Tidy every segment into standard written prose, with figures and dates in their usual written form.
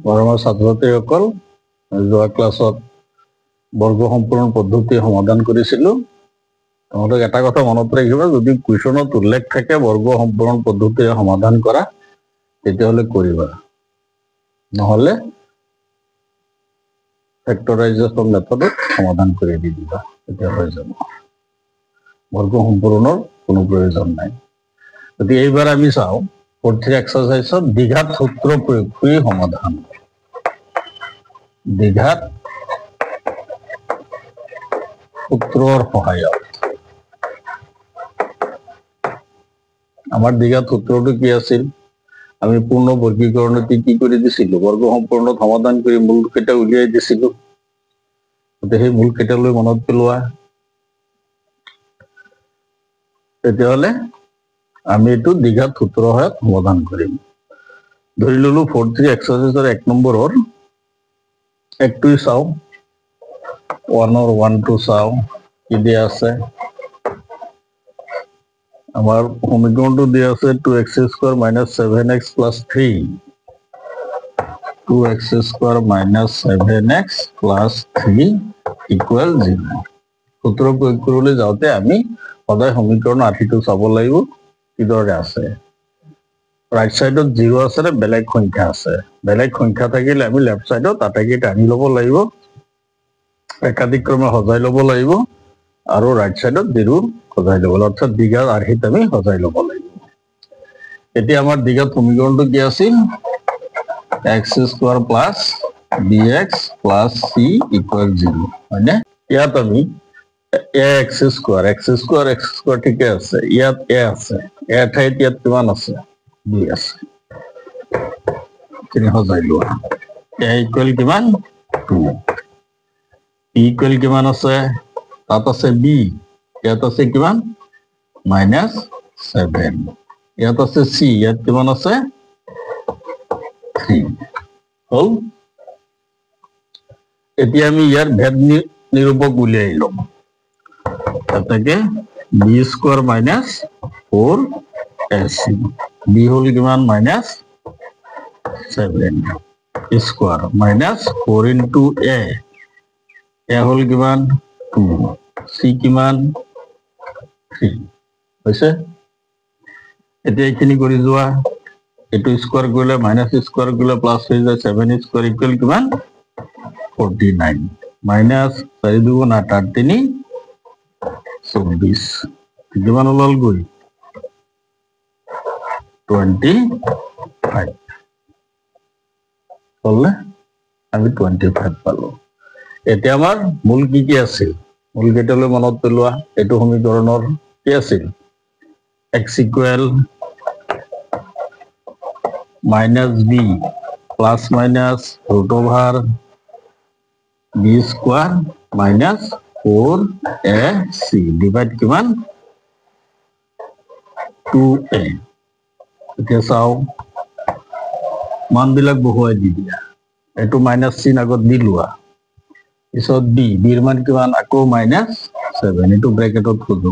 মৰমৰ ছাত্ৰ-ছাত্ৰীসকল, যোৱা ক্লাছত বৰ্গ সম্পূৰণ পদ্ধতি সমাধান কৰিছিলোঁ। তোমালোক এটা কথা মনত ৰাখিবা, যদি কুৱেশ্যনত উল্লেখ থাকে বৰ্গ সম্পূৰণ পদ্ধতিৰে সমাধান কৰা তেতিয়াহ'লে কৰিবা, নহ'লে ফেক্টৰাইজেশ্যন মেথডত সমাধান কৰি দি দিবা, তেতিয়া হৈ যাব। বৰ্গ সম্পূৰণৰ কোনো প্ৰয়োজন নাই। গতিকে এইবাৰ আমি চাওঁ 4-3 এক্সাৰচাইজত দ্বিঘাত সূত্ৰ প্ৰয়োগ কৰি সমাধান। দ্বিঘাত সূত্ৰৰ সহায়ত। আমাৰ দ্বিঘাত সূত্ৰটো কি আছিল? আমি পূৰ্ণ বৰ্গীকৰণত কি কৰি দিছিলোঁ? বৰ্গ সম্পূৰ্ণত সমাধান কৰি মূল কেইটা উলিয়াই দিছিলোঁ। গতিকে সেই মূল কেইটালৈ মনত পেলোৱা। তেতিয়াহ'লে আমি এইটো দ্বিঘাত সূত্ৰৰ সহায়ত সমাধান কৰিম। ধৰি ললো 4-3 এক্সাৰচাইজৰ 1 নম্বৰৰ একটোই চাওঁ, 1ৰ 1টো চাওঁ, কি দিয়া আছে? আমাৰ সমীকৰণটো দিয়া আছে 2x square minus 7x plus 3, 2x square minus 7x plus 3 equal 0। সূত্ৰ প্ৰয়োগ কৰিবলৈ যাওঁতে আমি সদায় সমীকৰণ আঠিটো চাব লাগিব কিদৰে আছে। ৰাইট সাইডত 0 আছে নে বেলেগ সংখ্যা আছে? বেলেগ সংখ্যা থাকিলে আমি লেফট সাইডত আটাইকেইটা আনি ল'ব লাগিব, একাধিক্ৰমে সজাই ল'ব লাগিব, আৰু ৰাইট সাইডত 0 সজাই ল'ব লাগিব, অৰ্থাৎ দ্বিঘাত আৰ্হিত আমি সজাই ল'ব লাগিব। এতিয়া আমাৰ দ্বিঘাত সমীকৰণটো কি আছিল? x square plus bx plus c equal 0, হয়নে? ইয়াত আমি x স্কোয়ার ঠিকে আছে, ইয়াত a আছে, a ঠাইত ইয়াত কিমান আছে? b আছে। তিনি সজাই লোৱা। a ইকুয়াল কিমান? 2। b ইকুয়াল কিমান আছে? তাত আছে b, ইয়াত আছে কিমান? -7। ইয়াত আছে c, ইয়াত কিমান আছে? 3 হল। এতিয়া আমি ইয়াৰ ভেদ নিৰূপক উলিয়াই ল'ম। তাকে b square minus 4ac, b হল কিমান? -7 স্কোয়ার মাইনাস 4 ইন্টু a হল কিমান? 2, c কিমান? 3 হৈছে। এতিয়া এইখিনি কৰি যোৱা, এইটো স্কোয়াৰ কৰিলে মাইনাস স্কোয়াৰ কৰিলে প্লাস হৈ যায়, 7 স্কোয়ার ইকুয়াল কিমান? 49 মাইনাস 4 2 8 8 3 24, কিমান ওলাল গৈ? 25 হলনে? আমি 25 পালো। এতিয়া আমাৰ মূল কি কি আছিল? মূল কেইটালৈ মনত পেলোৱা। এইটো সমীকৰণৰ কি আছিল? x equal minus b plus minus root over b square minus 4ac divide কিমান? 2a। এতিয়া চাও মানবিলাক বহুৱাই দি দিয়া। এইটো মাইনাস চিন আগত দি লোৱা, পিছত b, bৰ মান কিমান? আকৌ -7, এইটো ব্ৰেকেটত খুজো,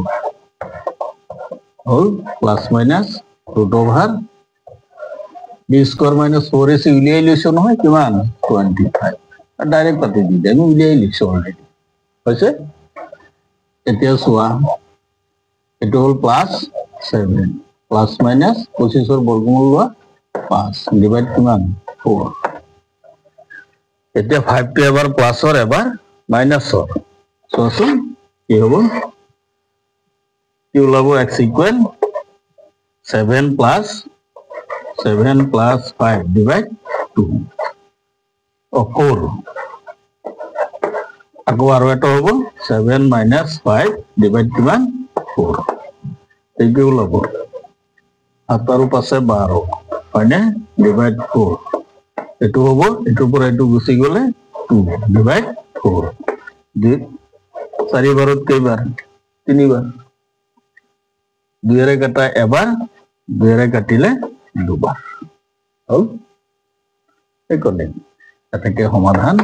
হল plus minus root over b square minus 4ac উলিয়াই লৈছো নহয়, কিমান? 25। ডাইরেক্ট পাতি দি দিয়া, আমি উলিয়াই লিখছো অলরেডি, হৈছে। এতিয়া চোৱা, এইটো হল +7 প্লাস মাইনাস 25ৰ বৰ্গমূল লোৱা 5 ডিভাইড কিমান? 4। এতিয়া 5টো এবাৰ প্লাসৰ এবাৰ মাইনাসৰ, চোৱাচোন কি হ'ব? কি ওলাব? x ইকুয়াল 7 প্লাস 5 ডিভাইড 2 4, আকৌ আৰু এটা হ'ব 7 মাইনাস 5 ডিভাইড কিমান? 4। এই কি ওলাব? 7 আৰু 5 12, হয়নে? ডিভাইড 4, এইটো হ'ব, এইটোৰ পৰা এইটো গুচি গ'লে 2 ডিভাইড 4। 4 বাৰত কেইবাৰ? 3 বাৰ। 2ৰে কাটা এবাৰ, 2ৰে কাটিলে 2 বাৰ, হল। এইকনে এটাকে সমাধান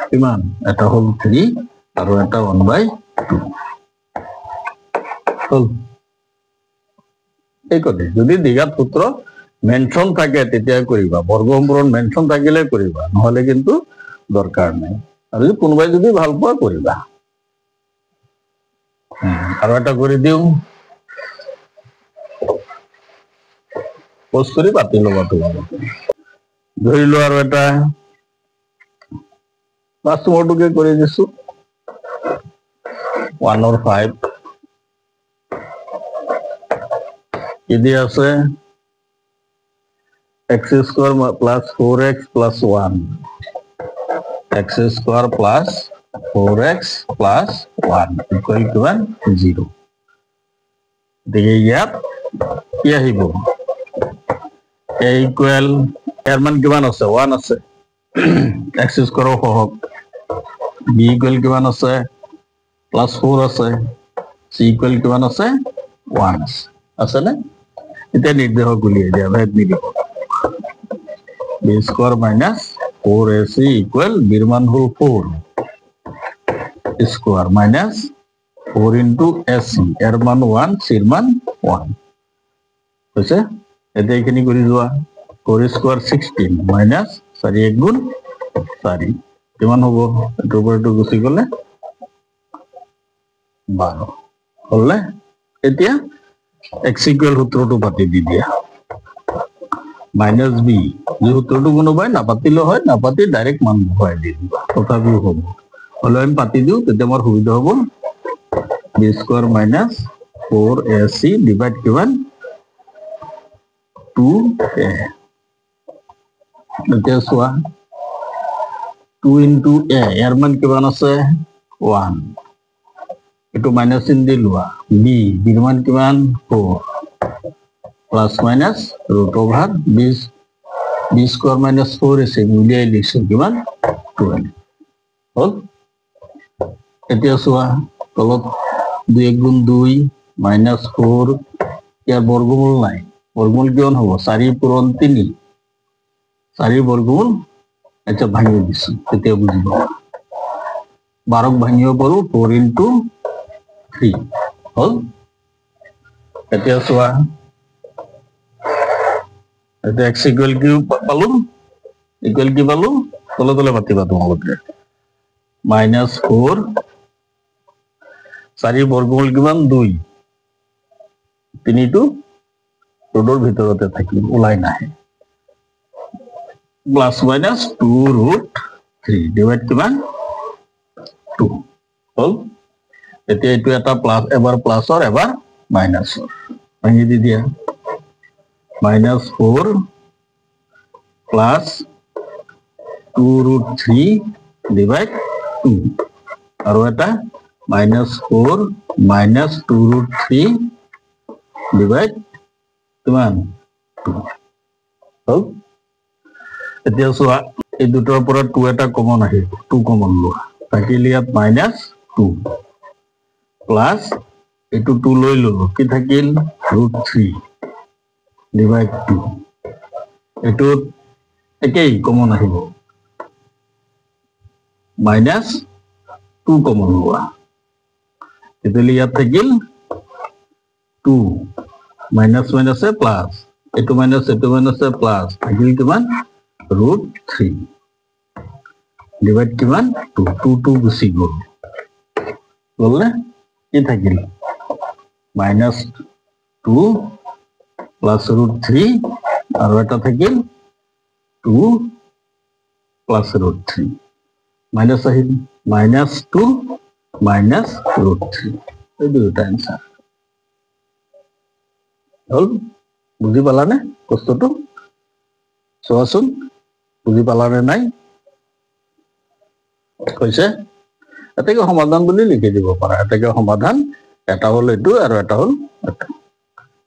কিমান? এটা হল 3 আৰু এটা 1/2 হল। এইকনে যদি দ্বিঘাত সূত্ৰ মেনশন থাকে তেতিয়া কৰিবা, বৰ্গ সম্পূৰণ মেনশন থাকিলে কৰিবা, নহলে কিন্তু দৰকাৰ নাই। আৰু যদি কোনোবাই যদি ভাল পোৱা কৰিবা। আৰু এটা কৰি দিওঁ, পোষ্ট কৰি পাতি ল'বা তোমালোকে। ধৰি লোৱা আৰু এটা ফাৰ্ষ্ট নম্বৰটোকে কৰি দিছো 1/5 কি দি আছে x square plus 4x plus 1 x square plus 4x plus 1 equal to 0 গতিকে ইয়াত কি আহিব a equal ইয়াৰ মান কিমান আছে 1 আছে x square সহগ b equal কিমান আছে plus 4 আছে c equal কিমান আছে 1 আছে না এটা নিৰ্দেশক উলিয়াই দিয়া ভেদ নিদিব b square minus 4ac equal b ৰ মান হ'ল 4 square minus 4 into ac এৰ মান 1 c ৰ মান 1 হৈছে এটা এখানে কৰি যোৱা 4 square 16 minus 4 1 গুণ 4 কিমান হ'ব এটো ওপৰটো গুছি গলে 12 হলে এতিয়া x equal সূত্ৰটো পাতি দি দিয়া minus b যে সূত্ৰটো কোনোবাই নাপাতিলে হয় নাপাতি ডাইৰেক্ট মান বহাই দি দিবা তথাপিও হ'ব হলে আমি পাতি দিও তেতিয়া আমাৰ সুবিধা হ'ব b square minus 4ac divide কিমান 2a এতিয়া চোৱা 2 into a ইয়াৰ মান কিমান আছে 1 এটো মাইনাস চিন দি লোৱা b ৰ মান কিমান 4 plus minus root over b square minus 4ac উলিয়াই লিখছো কিমান 12 হল এতিয়া চোৱা তলত 2 গুণ 2 minus 4 ইয়াৰ বৰ্গমূল নাই বৰ্গমূল কিমান হ'ব 4 পূৰণ 3 4 বৰ্গমূল এটা ভাঙিয়ে দিছো তেতিয়া বুজিব 12 ভাঙিব পাৰো 4 into 3 হল এতিয়া চোৱা এটা x equal কি পালো equal কি পালো তলে তলে পাতিবা তোমালোকে minus 4 4 বর্গমূল কিমান 2 3 টো ৰোডৰ ভিতৰতে থাকিব ওলাই নাহে প্লাস মাইনাস 2 root 3 ডিভাইড কিমান 2 হল এতিয়া এটো এটা প্লাস এবাৰ প্লাসৰ এবাৰ মাইনাসৰ ভাঙি দি দিয়া minus 4 plus 2 root 3 divide 2 আৰু এটা minus 4 minus 2 root 3 divide কিমান 2 হল এতিয়া চোৱা এই দুটাৰ পৰা 2 এটা কমন আহিব 2 কমন লোৱা থাকিলে ইয়াত minus 2 plus এটো 2 লৈ ললো কি থাকিল root 3 divide 2 এটো একেই কমন আহিব minus 2 কমন লোৱা এতলি ইয়াত থাকিল 2 minus minus এ প্লাস এটো minus এ প্লাস থাকিল কিমান root 3 divide কিমান 2 2 গুছি গল বললে কি থাকিল minus 2 plus root 3 আর এটা থাকিল 2 plus root 3 minus আহিল minus 2 minus root 3 এই দুটা आंसर হল বুজি পালানে কষ্টটো চোৱাচোন বুজি পালানে নাই কৈছে এটাকে সমাধান বুলি লিখি দিব পাৰা এটাকে সমাধান এটা হল এটো আৰু এটা হল এটা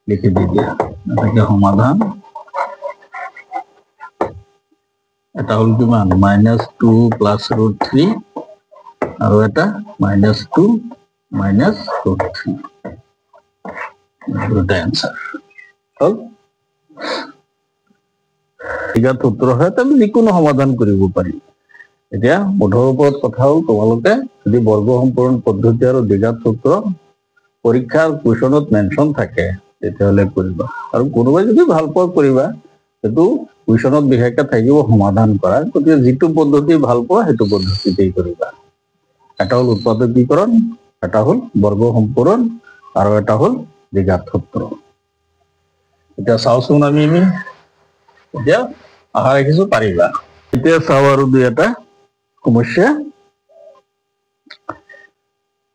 লিখি দি দিয়া এটাকে সমাধান এটা হল কিমান -2 plus root 3 আৰু এটা -2 minus root 3 দুটা आंसर হল ইয়াত সূত্ৰ হয় আমি যিকোনো সমাধান কৰিব পাৰি এতিয়া মুঠৰ ওপৰত কথা হল তোমালোকে যদি বৰ্গ সম্পূৰণ পদ্ধতি আৰু দ্বিঘাত সূত্ৰ পৰীক্ষাৰ কুৱেশ্যনত মেনশন থাকে তেতিয়াহলে কৰিবা আৰু কোনোবাই যদি ভাল পোৱা কৰিবা এইটো কুৱেশ্যনত বিশেষকৈ থাকিব সমাধান কৰা, গতিকে যিটো পদ্ধতি ভাল পোৱা সেইটো পদ্ধতিতেই কৰিবা। এটা হ'ল উৎপাদকীকৰণ, এটা হ'ল বৰ্গ সম্পূৰণ আৰু এটা হ'ল দ্বিঘাত সূত্ৰ। এতিয়া চাওচোন আমি এতিয়া আশা ৰাখিছো পাৰিবা। এতিয়া চাওঁ আৰু দুই এটা সমস্যা।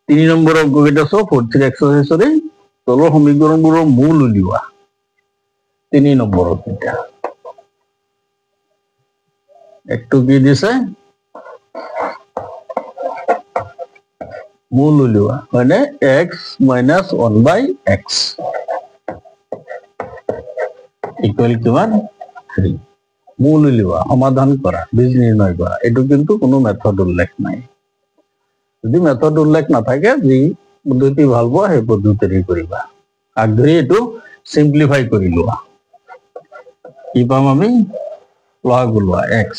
3 নম্বৰ অংককেইটা চাওঁ, 43 এক্সাৰচাইজৰে তলৰ সমীকৰণবোৰৰ মূল উলিওৱা। 3 নম্বৰত এতিয়া একটো কি দিছে, মূল উলিওৱা হয়নে, x মাইনাছ 1/x ইকুৱেল কিমান 3। মূল উলিওৱা, সমাধান কৰা, বীজ নিৰ্ণয় কৰা। এইটো কিন্তু কোনো মেথড উল্লেখ নাই। যদি মেথড উল্লেখ নাথাকে, যি পদ্ধতি ভাল পোৱা সেই পদ্ধতিৰে কৰিবা। আগধৰি এইটো চিম্পলিফাই কৰি লোৱা। কি পাম আমি, লসাগু লোৱা x,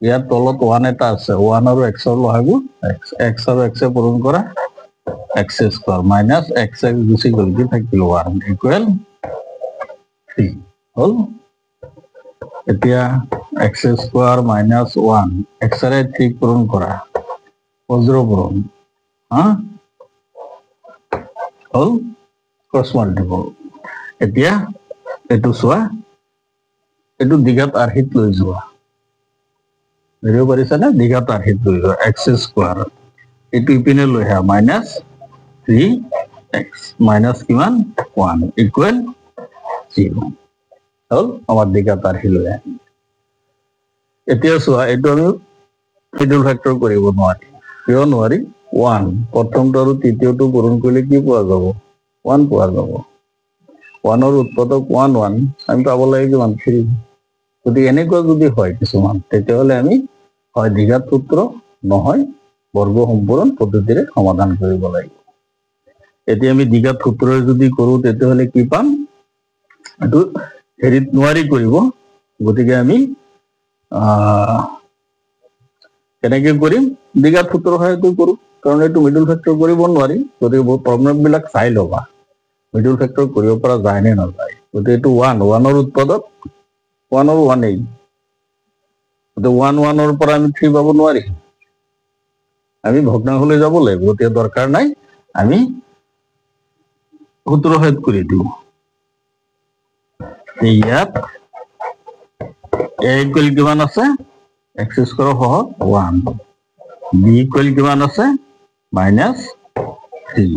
ইয়াৰ তলত 1 এটা আছে, 1 আৰু x ৰ লসাগু x আৰু x পূৰণ কৰা, x স্কোৱাৰ মাইনাছ x গুচি গ'ল, কি থাকিল 1 ইকুৱেল 3 হ'ল। এতিয়া x স্কোৱাৰ মাইনাছ 1 x ৰে 3 পূৰণ কৰা, বজ্ৰ পূৰণ হ'ল ক্ৰছ মাল্টিপল। এতিয়া এইটো চোৱা, এইটো দ্বিঘাত আৰ্হিত লৈ যোৱা, ধৰিব পাৰিছানে, দ্বিঘাত আৰ্হিত লৈ যোৱা x স্কোৱাৰ, এইটো ইপিনে লৈ আহা মাইনাছ 3x মাইনাছ কিমান 1 ইকুৱেল 0 হ'ল আমাৰ দ্বিঘাত আৰ্হি লৈ আহে। এতিয়া চোৱা, এইটো আমি মিডল ফেক্টৰ কৰিব নোৱাৰি। কিয় নোৱাৰি, 1 প্ৰথমটো আৰু তৃতীয়টো পূৰণ কৰিলে কি পোৱা যাব, 1 পোৱা যাব। 1ৰ উৎপাদক 1 1, আমি পাব লাগে কিমান 3। গতিকে এনেকুৱা যদি হয় কিছুমান, তেতিয়াহ'লে আমি হয় দ্বিঘাত সূত্ৰ নহয় বৰ্গ সম্পূৰণ পদ্ধতিৰে সমাধান কৰিব লাগিব। এতিয়া আমি দ্বিঘাত সূত্ৰৰে যদি কৰো তেতিয়াহ'লে কি পাম, এইটো হেৰিত নোৱাৰি কৰিব। গতিকে আমি কেনেকে কৰিম, দ্বিঘাত সূত্ৰৰ সহায়তে কৰো, কাৰণ এইটো মিডল ফেক্টৰ কৰিব নোৱাৰি। গতিকে প্ৰব্লেমবিলাক চাই ল'বা, মিডল ফেক্টৰ কৰিব পৰা যায় নে নাযায়। গতিকে এইটো 1ৰ উৎপাদক 1ৰ 1এই, গতিকে 1 পৰা আমি 3 পাব নোৱাৰি, আমি ভগ্নাংশলৈ যাব লাগিব। গতিকে দৰকাৰ নাই, আমি সূত্ৰ সহায়ত কৰি দিওঁ। ইয়াত a ইকুৱেল কিমান আছে, x স্কোৱাৰৰ সহগ 1, b ইকুৱেল কিমান আছে মাইনাছ 3,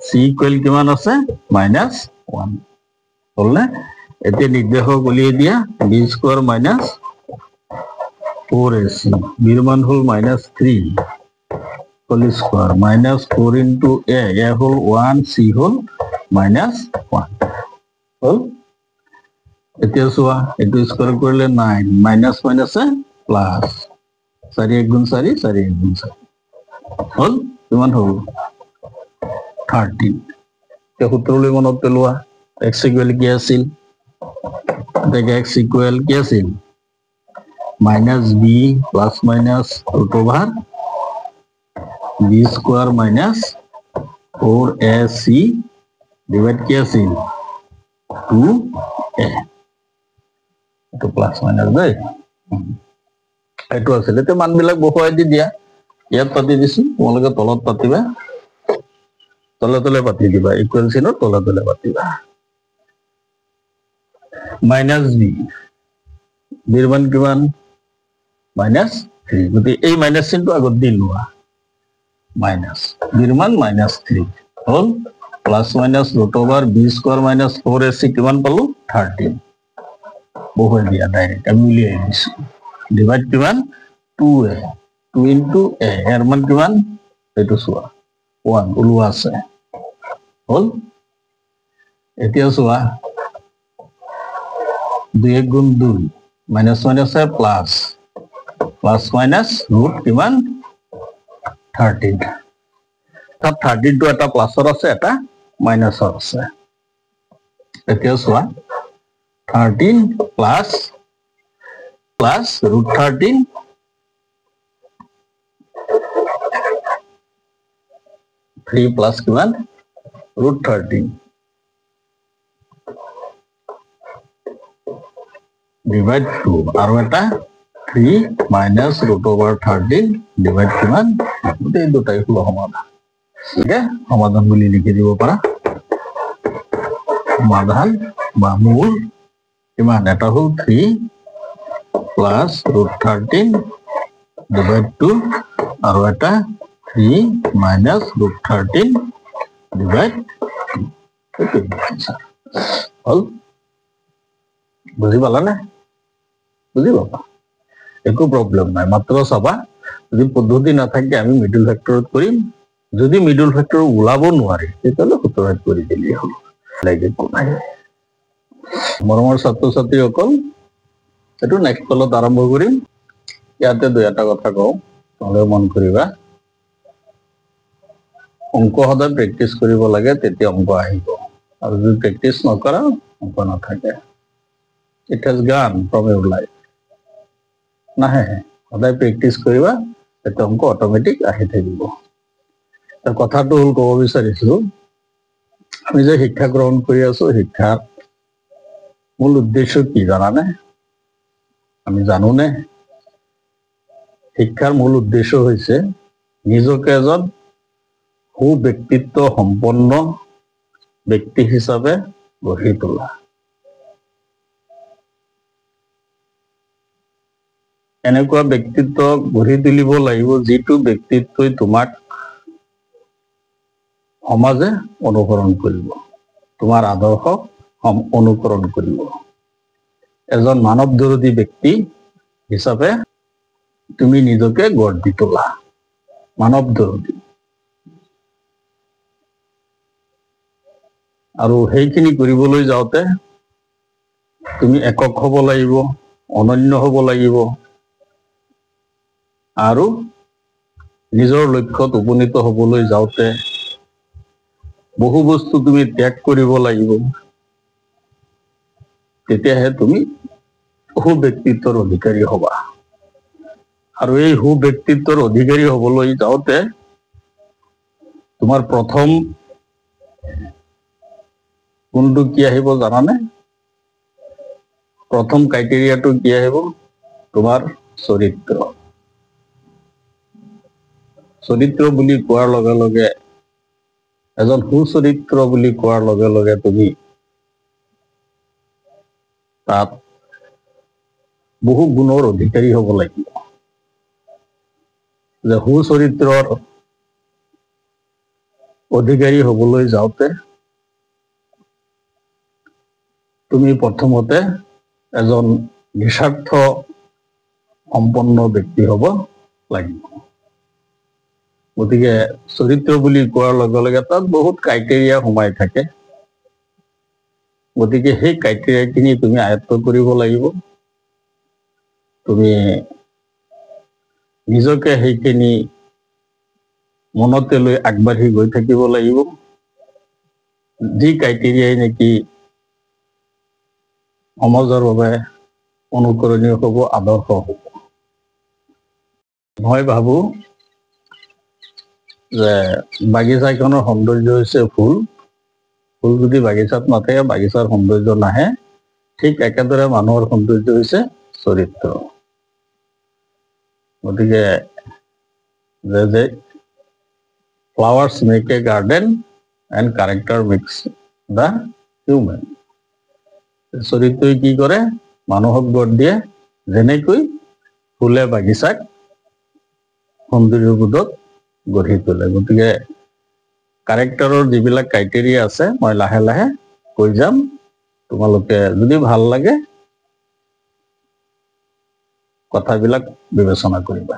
c ইকুৱেল কিমান আছে মাইনাছ 1 হ'লনে। এতিয়া নিৰ্দেশক উলিয়াই দিয়া, b স্কোৱাৰ মাইনাছ 4ac, বিৰ মান হ'ল minus 3 whole square minus 4 into a হ'ল 1, c হ'ল মাইনাছ 1 হ'ল। এতিয়া চোৱা, এইটো স্কোৱাৰ কৰিলে 9, মাইনাছ মাইনাছে প্লাছ, 4 1 গুণ 4, 4 1 গুণ 4 হ'ল, কিমান হ'ল 13। এতিয়া সূত্ৰলৈ মনত পেলোৱা, x ইকুৱেল কি আছিল, x ইকুৱেল কি আছিল, minus b plus minus root over b square minus 4ac divide কি আছিল 2a, এইটো প্লাছ মাইনাছ দেই, এইটো আছিল। এতিয়া মানবিলাক বহুৱাই দি দিয়া, ইয়াত পাতি দিছো, তোমালোকে তলত পাতিবা, তলে তলে পাতি দিবা, ইকুৱেল চিনৰ তলে তলে পাতিবা। মাইনাছ b, বিৰ মান কিমান মাইনাছ 3, গতিকে এই মাইনাছ চিনটো আগত দি লোৱা, মাইনাছ বিৰ মান মাইনাছ 3 হ'ল, plus minus root over b square minus 4ac কিমান পালো 13, বহুৱাই দিয়া ডাইৰেক্ট, আমি উলিয়াই দিছো, ডিভাইড কিমান 2a, 2 ইনটু a, ইয়াৰ মান কিমান এইটো চোৱা 1 ওলোৱা আছে হ'ল। এতিয়া চোৱা 2 1 গুণ 2, মাইনাছ মাইনাছে প্লাছ, প্লাছ মাইনাছ ৰুট কিমান 13, তাত 13টো এটা প্লাছৰ আছে, এটা মাইনাছৰ আছে। এতিয়া চোৱা 13 প্লাছ প্লাছ ৰুট 13 3 প্লাছ কিমান ৰুট 13, ডিভাইড 2 আৰু এটা 3 মাইনাস √13 ডিভাইড কিমান এই দুটাই হলো সমাধান ঠিক আছে সমাধান বুলি লিখি দিব পাৰা সমাধান বা মূল কিমান এটা হল 3 প্লাস √13 ডিভাইড 2 আৰু এটা 3 মাইনাস √13 ডিভাইড হল বুঝি পালা না বুঝি পাবা একো প্রবলেম নাই মাত্র চাবা যদি পদ্ধতি না থাকে আমি মিডল ফ্যাক্টৰত কৰিম যদি মিডল ফ্যাক্টৰ ওলাব নোৱাৰে তেতিয়ালে সূত্ৰত কৰি দিলি হল লাগে কোনাই মৰমৰ ছাত্ৰ ছাত্ৰীসকল এটো নেক্সট কলত আৰম্ভ কৰিম ইয়াতে দুই এটা কথা কওঁ তোমালোকে মন কৰিবা অংক সদায় প্ৰেক্টিছ কৰিব লাগে তেতিয়া অংক আহিব আৰু যদি প্ৰেক্টিছ নকৰা অংক নাথাকে it has gone from your life নাহে সদায় প্ৰেক্টিছ কৰিবা তেতিয়া অংক অটোমেটিক আহি থাকিব তাৰ কথাটো হল ক'ব বিচাৰিছো আমি যে শিক্ষা গ্ৰহণ কৰি আছো শিক্ষাৰ মূল উদ্দেশ্য কি জানানে আমি জানোনে শিক্ষাৰ মূল উদ্দেশ্য হৈছে নিজকে এজন সুব্যক্তিত্ব সম্পন্ন ব্যক্তি হিচাপে গঢ়ি তোলা এনেকুৱা ব্যক্তিত্ব গঢ়ি তুলিব লাগিব যিটো ব্যক্তিত্বই তোমাক সমাজে অনুকৰণ কৰিব তোমাৰ আদৰ্শ অনুকৰণ কৰিব এজন মানৱ দৰদী ব্যক্তি হিচাপে তুমি নিজকে গঢ় দি তোলা মানৱ দৰদী আৰু সেইখিনি কৰিবলৈ যাওঁতে তুমি একক হ'ব লাগিব অনন্য হ'ব লাগিব আৰু নিজৰ লক্ষ্যত উপনীত হ'বলৈ যাওঁতে বহু বস্তু তুমি ত্যাগ কৰিব লাগিব তেতিয়াহে তুমি সুব্যক্তিত্বৰ অধিকাৰী হ'বা আৰু এই সুব্যক্তিত্বৰ অধিকাৰী হ'বলৈ যাওঁতে তোমাৰ প্ৰথম কোনটো কি আহিব জানানে প্ৰথম ক্ৰাইটেৰিয়াটো কি আহিব তোমাৰ চৰিত্ৰ চৰিত্ৰ বুলি কোৱাৰ লগে লগে এজন সুচৰিত্ৰ বুলি কোৱাৰ লগে লগে তুমি তাত বহু গুণৰ অধিকাৰী হ'ব লাগিব যে সুচৰিত্ৰৰ অধিকাৰী হ'বলৈ যাওঁতে তুমি প্ৰথমতে এজন নিস্বাৰ্থ সম্পন্ন ব্যক্তি হ'ব লাগিব গতিকে চৰিত্ৰ বুলি কোৱাৰ লগে লগে তাত বহুত ক্ৰাইটেৰিয়া সোমাই থাকে গতিকে সেই ক্ৰাইটেৰিয়াখিনি তুমি আয়ত্ত কৰিব লাগিব তুমি নিজকে সেইখিনি মনতে লৈ আগবাঢ়ি গৈ থাকিব লাগিব যি ক্ৰাইটেৰিয়াই নেকি সমাজৰ বাবে অনুকৰণীয় হ'ব আদৰ্শ হ'ব মই ভাবো যে বাগিচাখনৰ সৌন্দৰ্য হৈছে ফুল ফুল যদি বাগিচাত নাথাকে বাগিচাৰ সৌন্দৰ্য নাহে ঠিক একেদৰে মানুহৰ সৌন্দৰ্য হৈছে চৰিত্ৰ গতিকে যে flowers make a garden and character makes the human চৰিত্ৰই কি কৰে মানুহক গঢ় দিয়ে যেনেকৈ ফুলে বাগিচাক সৌন্দৰ্যবোধক গঢ়ি তোলে গতিকে কাৰেক্টাৰৰ যিবিলাক ক্ৰাইটেৰিয়া আছে মই লাহে লাহে কৈ যাম তোমালোকে যদি ভাল লাগে কথাবিলাক বিবেচনা কৰিবা